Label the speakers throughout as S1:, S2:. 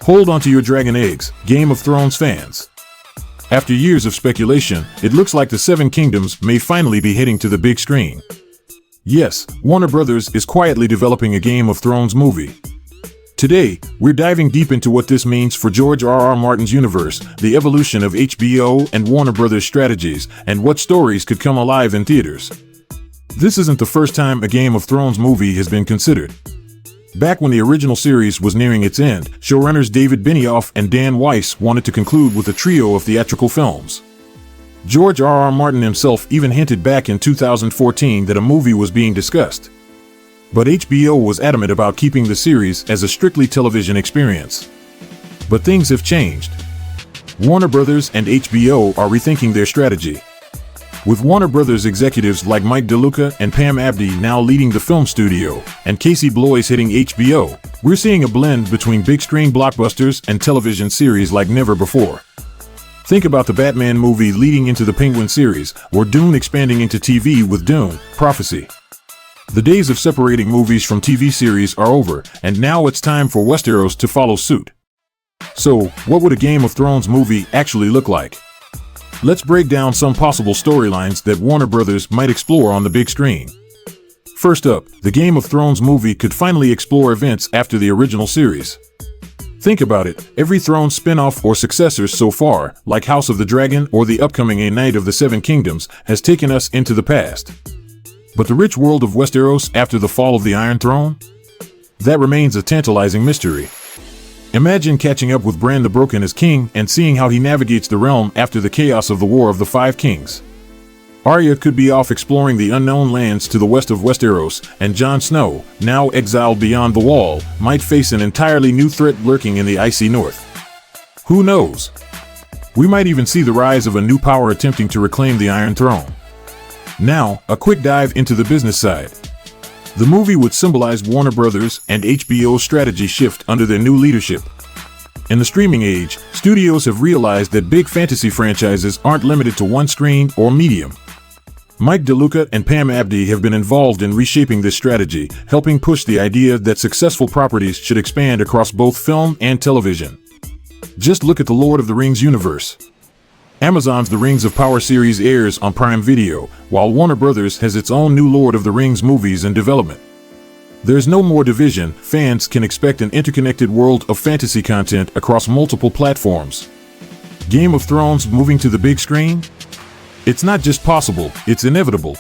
S1: Hold onto your dragon eggs, Game of Thrones fans. After years of speculation, it looks like the Seven Kingdoms may finally be heading to the big screen. Yes, Warner Brothers is quietly developing a Game of Thrones movie. Today, we're diving deep into what this means for George R.R. Martin's universe, the evolution of HBO and Warner Brothers strategies, and what stories could come alive in theaters. This isn't the first time a Game of Thrones movie has been considered. Back when the original series was nearing its end, showrunners David Benioff and Dan Weiss wanted to conclude with a trio of theatrical films. George R.R. Martin himself even hinted back in 2014 that a movie was being discussed. But HBO was adamant about keeping the series as a strictly television experience. But things have changed. Warner Brothers and HBO are rethinking their strategy. With Warner Brothers executives like Mike DeLuca and Pam Abdy now leading the film studio, and Casey Bloys hitting HBO, we're seeing a blend between big-screen blockbusters and television series like never before. Think about the Batman movie leading into the Penguin series, or Dune expanding into TV with Dune: Prophecy. The days of separating movies from TV series are over, and now it's time for Westeros to follow suit. So, what would a Game of Thrones movie actually look like? Let's break down some possible storylines that Warner Brothers might explore on the big screen. First up, the Game of Thrones movie could finally explore events after the original series. Think about it, every Thrones spin-off or successors so far, like House of the Dragon or the upcoming A Knight of the Seven Kingdoms, has taken us into the past. But the rich world of Westeros after the fall of the Iron Throne? That remains a tantalizing mystery. Imagine catching up with Bran the Broken as king and seeing how he navigates the realm after the chaos of the War of the Five Kings. Arya could be off exploring the unknown lands to the west of Westeros, and Jon Snow, now exiled beyond the Wall, might face an entirely new threat lurking in the icy north. Who knows? We might even see the rise of a new power attempting to reclaim the Iron Throne. Now, a quick dive into the business side. The movie would symbolize Warner Brothers and HBO's strategy shift under their new leadership. In the streaming age, studios have realized that big fantasy franchises aren't limited to one screen or medium. Mike DeLuca and Pam Abdy have been involved in reshaping this strategy, helping push the idea that successful properties should expand across both film and television. Just look at the Lord of the Rings universe. Amazon's The Rings of Power series airs on Prime Video, while Warner Brothers has its own new Lord of the Rings movies in development. There's no more division, fans can expect an interconnected world of fantasy content across multiple platforms. Game of Thrones moving to the big screen? It's not just possible, it's inevitable.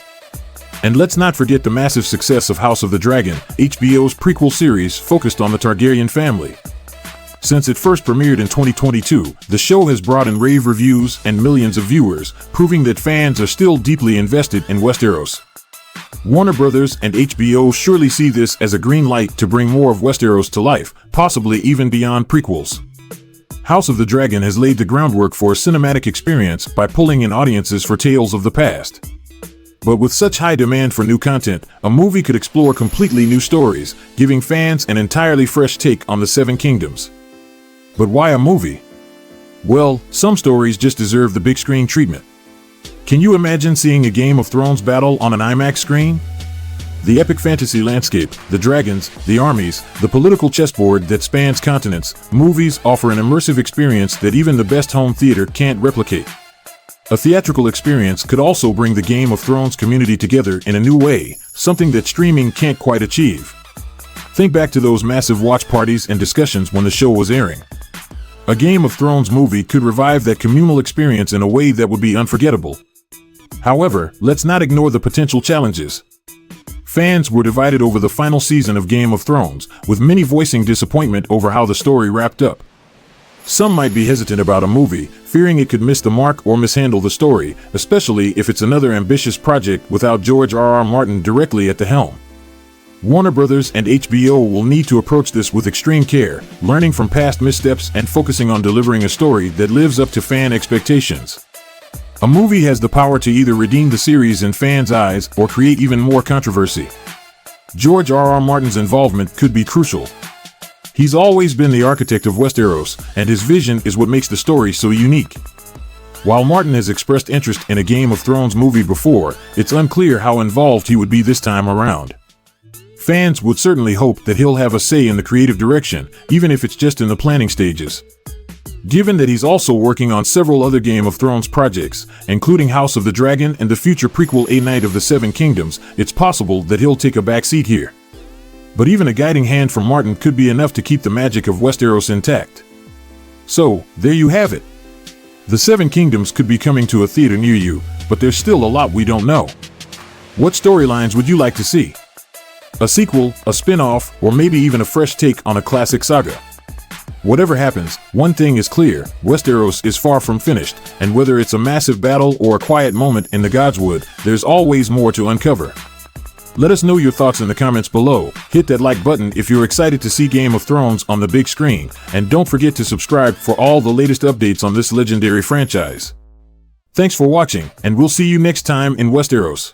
S1: And let's not forget the massive success of House of the Dragon, HBO's prequel series focused on the Targaryen family. Since it first premiered in 2022, the show has brought in rave reviews and millions of viewers, proving that fans are still deeply invested in Westeros. Warner Brothers and HBO surely see this as a green light to bring more of Westeros to life, possibly even beyond prequels. House of the Dragon has laid the groundwork for a cinematic experience by pulling in audiences for tales of the past. But with such high demand for new content, a movie could explore completely new stories, giving fans an entirely fresh take on the Seven Kingdoms. But why a movie? Well, some stories just deserve the big screen treatment. Can you imagine seeing a Game of Thrones battle on an IMAX screen? The epic fantasy landscape, the dragons, the armies, the political chessboard that spans continents, movies offer an immersive experience that even the best home theater can't replicate. A theatrical experience could also bring the Game of Thrones community together in a new way, something that streaming can't quite achieve. Think back to those massive watch parties and discussions when the show was airing. A Game of Thrones movie could revive that communal experience in a way that would be unforgettable. However, let's not ignore the potential challenges. Fans were divided over the final season of Game of Thrones, with many voicing disappointment over how the story wrapped up. Some might be hesitant about a movie, fearing it could miss the mark or mishandle the story, especially if it's another ambitious project without George R.R. Martin directly at the helm. Warner Brothers and HBO will need to approach this with extreme care, learning from past missteps and focusing on delivering a story that lives up to fan expectations. A movie has the power to either redeem the series in fans' eyes or create even more controversy. George R.R. Martin's involvement could be crucial. He's always been the architect of Westeros, and his vision is what makes the story so unique. While Martin has expressed interest in a Game of Thrones movie before, it's unclear how involved he would be this time around. Fans would certainly hope that he'll have a say in the creative direction, even if it's just in the planning stages. Given that he's also working on several other Game of Thrones projects, including House of the Dragon and the future prequel A Knight of the Seven Kingdoms, it's possible that he'll take a backseat here. But even a guiding hand from Martin could be enough to keep the magic of Westeros intact. So, there you have it. The Seven Kingdoms could be coming to a theater near you, but there's still a lot we don't know. What storylines would you like to see? A sequel, a spin-off, or maybe even a fresh take on a classic saga? Whatever happens, one thing is clear: Westeros is far from finished, and whether it's a massive battle or a quiet moment in the Godswood, there's always more to uncover. Let us know your thoughts in the comments below, hit that like button if you're excited to see Game of Thrones on the big screen, and don't forget to subscribe for all the latest updates on this legendary franchise. Thanks for watching, and we'll see you next time in Westeros.